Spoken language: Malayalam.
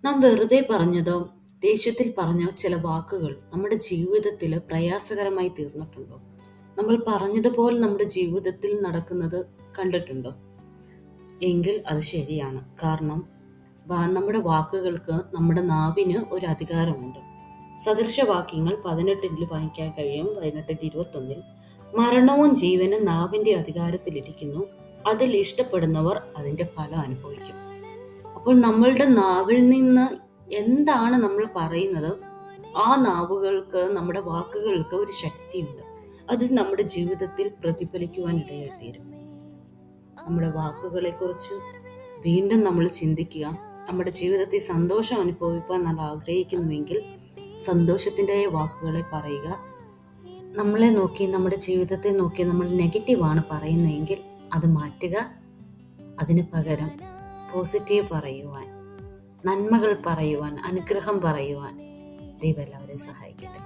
നാം വെറുതെ പറഞ്ഞതോ ദേഷ്യത്തിൽ പറഞ്ഞോ ചില വാക്കുകൾ നമ്മുടെ ജീവിതത്തിൽ പ്രയാസകരമായി തീർന്നിട്ടുണ്ടോ? നമ്മൾ പറഞ്ഞതുപോലെ നമ്മുടെ ജീവിതത്തിൽ നടക്കുന്നത് കണ്ടിട്ടുണ്ടോ? എങ്കിൽ അത് ശരിയാണ്. കാരണം നമ്മുടെ വാക്കുകൾക്ക്, നമ്മുടെ നാവിന് ഒരു അധികാരമുണ്ട്. സദൃശവാക്യങ്ങൾ 18 വായിക്കാൻ കഴിയും. 18:21 മരണവും ജീവനും നാവിന്റെ അധികാരത്തിലിരിക്കുന്നു. അതിൽ ഇഷ്ടപ്പെടുന്നവർ അതിന്റെ ഫലം അനുഭവിക്കും. അപ്പോൾ നമ്മളുടെ നാവിൽ നിന്ന് എന്താണ് നമ്മൾ പറയുന്നത്, ആ നാവുകൾക്ക്, നമ്മുടെ വാക്കുകൾക്ക് ഒരു ശക്തിയുണ്ട്. അത് നമ്മുടെ ജീവിതത്തിൽ പ്രതിഫലിക്കുവാൻ ഇടയായിത്തീരും. നമ്മുടെ വാക്കുകളെ കുറിച്ച് വീണ്ടും നമ്മൾ ചിന്തിക്കുക. നമ്മുടെ ജീവിതത്തിൽ സന്തോഷം അനുഭവിക്കാൻ നമ്മൾ ആഗ്രഹിക്കുന്നുവെങ്കിൽ സന്തോഷത്തിൻ്റെ വാക്കുകളെ പറയുക. നമ്മളെ നോക്കി, നമ്മുടെ ജീവിതത്തെ നോക്കി നമ്മൾ നെഗറ്റീവാണ് പറയുന്നതെങ്കിൽ അത് മാറ്റുക. അതിന് പകരം പോസിറ്റീവ് പറയുവാൻ, നന്മകൾ പറയുവാൻ, അനുഗ്രഹം പറയുവാൻ ദൈവം എല്ലാവരെയും സഹായിക്കട്ടെ.